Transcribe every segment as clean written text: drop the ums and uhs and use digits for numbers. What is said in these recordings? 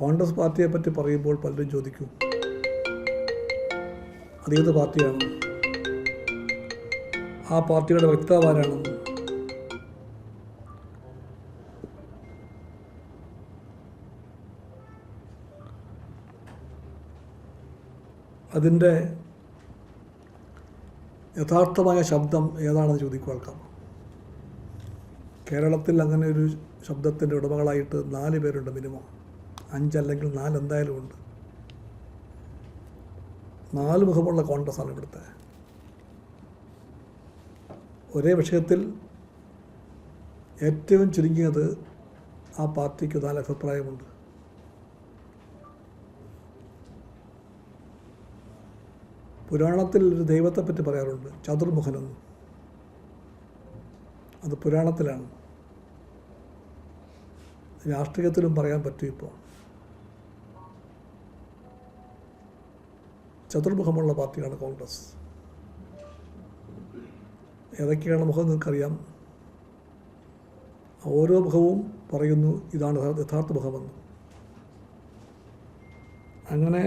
കോൺഗ്രസ് പാർട്ടിയെപ്പറ്റി പറയുമ്പോൾ പലരും ചോദിക്കും, അതേത് പാർട്ടിയാണ്, ആ പാർട്ടിയുടെ വക്താവ് ആരാണെന്ന്. അതിൻ്റെ യഥാർത്ഥമായ ശബ്ദം ഏതാണെന്ന് ചോദിക്കും ആൾക്കാർ. കേരളത്തിൽ അങ്ങനെ ഒരു ശബ്ദത്തിൻ്റെ ഉടമകളായിട്ട് 4 പേരുണ്ട് മിനിമം. 5 അല്ലെങ്കിൽ 4 എന്തായാലും ഉണ്ട്. 4 മുഖമുള്ള കോൺഗ്രസ്സാണ് ഇവിടുത്തെ. ഒരേ വിഷയത്തിൽ ഏറ്റവും ചുരുങ്ങിയത് ആ പാർട്ടിക്ക് 4 അഭിപ്രായമുണ്ട്. പുരാണത്തിൽ ഒരു ദൈവത്തെപ്പറ്റി പറയാറുണ്ട്, ചതുർമുഖനെന്ന്. അത് പുരാണത്തിലാണ്. രാഷ്ട്രീയത്തിലും പറയാൻ പറ്റും. ഇപ്പോൾ ചതുർമുഖമുള്ള പാർട്ടിയാണ് കോൺഗ്രസ്. ഏതൊക്കെയാണ് മുഖം നിങ്ങൾക്കറിയാം. ഓരോ മുഖവും പറയുന്നു ഇതാണ് യഥാർത്ഥ മുഖമെന്ന്. അങ്ങനെ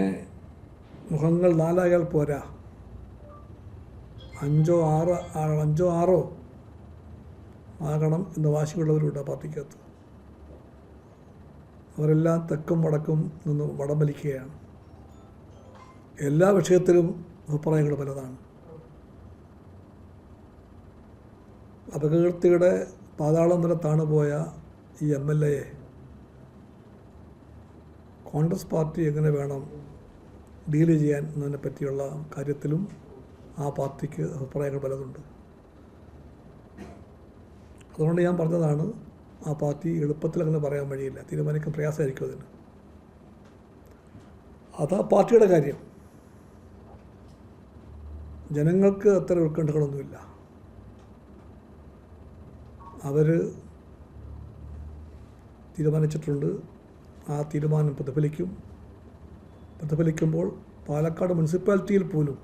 മുഖങ്ങൾ 4 ആയാൽ പോരാ, 5 6 ആകണം എന്ന് വാശിയുള്ളവരുണ്ട് ആ പാർട്ടിക്കകത്ത്. അവരെല്ലാം തെക്കും വടക്കും നിന്ന് വടം വലിക്കുകയാണ്. എല്ലാ വിഷയത്തിലും അഭിപ്രായങ്ങൾ പലതാണ്. അപകീർത്തിയുടെ പാതാളം വരെ താണുപോയ ഈ MLA കോൺഗ്രസ് പാർട്ടി എങ്ങനെ വേണം ഡീല് ചെയ്യാൻ എന്നതിനെ പറ്റിയുള്ള കാര്യത്തിലും ആ പാർട്ടിക്ക് അഭിപ്രായങ്ങൾ പലതുണ്ട്. അതുകൊണ്ട് ഞാൻ പറഞ്ഞതാണ്, ആ പാർട്ടി എളുപ്പത്തിൽ അങ്ങനെ പറയാൻ വഴിയില്ല, തീരുമാനിക്കാൻ പ്രയാസമായിരിക്കും അതിന്. അതാ പാർട്ടിയുടെ കാര്യം. ജനങ്ങൾക്ക് അത്ര ഉത്കണ്ഠകളൊന്നുമില്ല. അവർ തീരുമാനിച്ചിട്ടുണ്ട്. ആ തീരുമാനം പ്രതിഫലിക്കുമ്പോൾ പാലക്കാട് മുനിസിപ്പാലിറ്റിയിൽ പോലും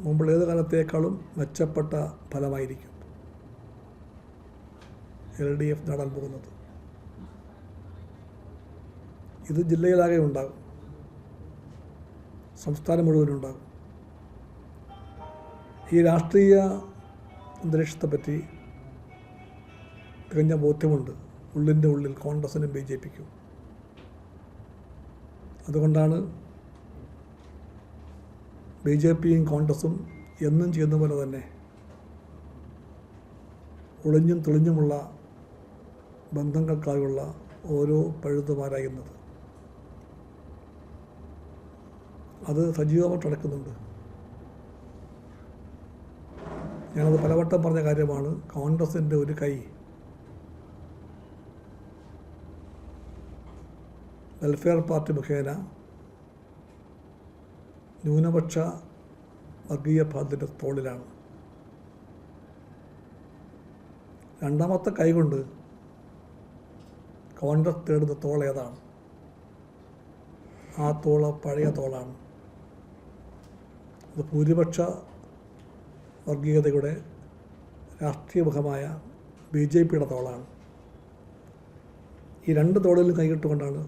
മുമ്പുള്ള ഏത് കാലത്തേക്കാളും മെച്ചപ്പെട്ട ഫലമായിരിക്കും LDF നേടാൻ പോകുന്നത്. ഇത് ജില്ലയിലാകെ ഉണ്ടാകും, സംസ്ഥാനം മുഴുവനുണ്ടാകും. ഈ രാഷ്ട്രീയ അന്തരീക്ഷത്തെപ്പറ്റി തികഞ്ഞ ബോധ്യമുണ്ട് ഉള്ളിൻ്റെ ഉള്ളിൽ കോൺഗ്രസിനും BJPക്കും. അതുകൊണ്ടാണ് BJPയും കോൺഗ്രസും എന്നും ചെയ്യുന്ന പോലെ തന്നെ ഒളിഞ്ഞും തെളിഞ്ഞുമുള്ള ബന്ധങ്ങൾക്കായുള്ള ഓരോ പഴുതുമാരായുന്നത്. അത് സജീവമായിട്ട് നടക്കുന്നുണ്ട്. ഞാനത് പലവട്ടം പറഞ്ഞ കാര്യമാണ്. കോൺഗ്രസിൻ്റെ ഒരു കൈ വെൽഫെയർ പാർട്ടി മുഖേന ന്യൂനപക്ഷ വർഗീയ ഭാഗത്തിൻ്റെ തോളിലാണ്. രണ്ടാമത്തെ കൈകൊണ്ട് കോൺഗ്രസ് തേടുന്ന തോൾ ഏതാണ്? ആ തോള് പഴയ തോളാണ്. അത് ഭൂരിപക്ഷ വർഗീയതയുടെ രാഷ്ട്രീയ മുഖമായ BJPയുടെ തോളാണ്. ഈ 2 തോളിലും കൈയിട്ടുകൊണ്ടാണ്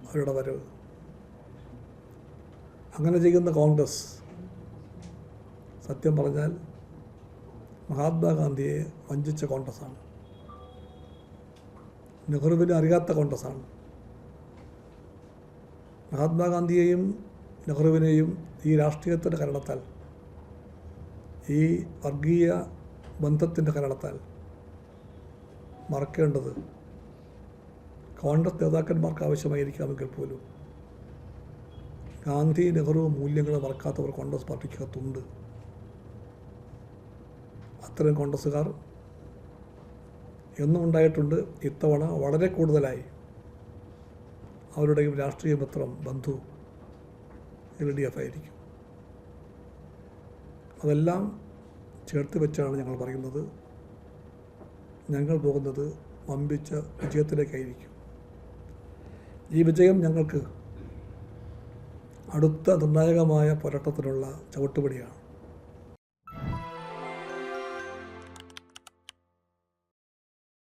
അവരുടെ വരവ്. അങ്ങനെ ചെയ്യുന്ന കോൺഗ്രസ് സത്യം പറഞ്ഞാൽ മഹാത്മാഗാന്ധിയെ വഞ്ചിച്ച കോൺഗ്രസ്സാണ്. നെഹ്റുവിനെ അറിയാത്ത കോൺഗ്രസ്സാണ്. മഹാത്മാഗാന്ധിയെയും നെഹ്റുവിനെയും ഈ രാഷ്ട്രീയത്തിൻ്റെ കാരണത്താൽ, ഈ വർഗീയ ബന്ധത്തിൻ്റെ കാരണത്താൽ മറക്കേണ്ടത് കോൺഗ്രസ് നേതാക്കന്മാർക്ക് ആവശ്യമായിരിക്കാമെങ്കിൽ പോലും ഗാന്ധി നെഹ്റു മൂല്യങ്ങൾ മറക്കാത്തവർ കോൺഗ്രസ് പാർട്ടിക്കകത്തുണ്ട്. അത്തരം കോൺഗ്രസ്സുകാർ എന്നും ഉണ്ടായിട്ടുണ്ട്. ഇത്തവണ വളരെ കൂടുതലായി അവരുടെയും രാഷ്ട്രീയ മിത്രം ബന്ധു LDF ആയിരിക്കും. അതെല്ലാം ചേർത്ത് വെച്ചാണ് ഞങ്ങൾ പറയുന്നത്, ഞങ്ങൾ പോകുന്നത് വമ്പിച്ച വിജയത്തിലേക്കായിരിക്കും. ഈ വിജയം ഞങ്ങൾക്ക് അടുത്ത നിർണായകമായ പോരാട്ടത്തിനുള്ള ചവിട്ടുപടിയാണ്.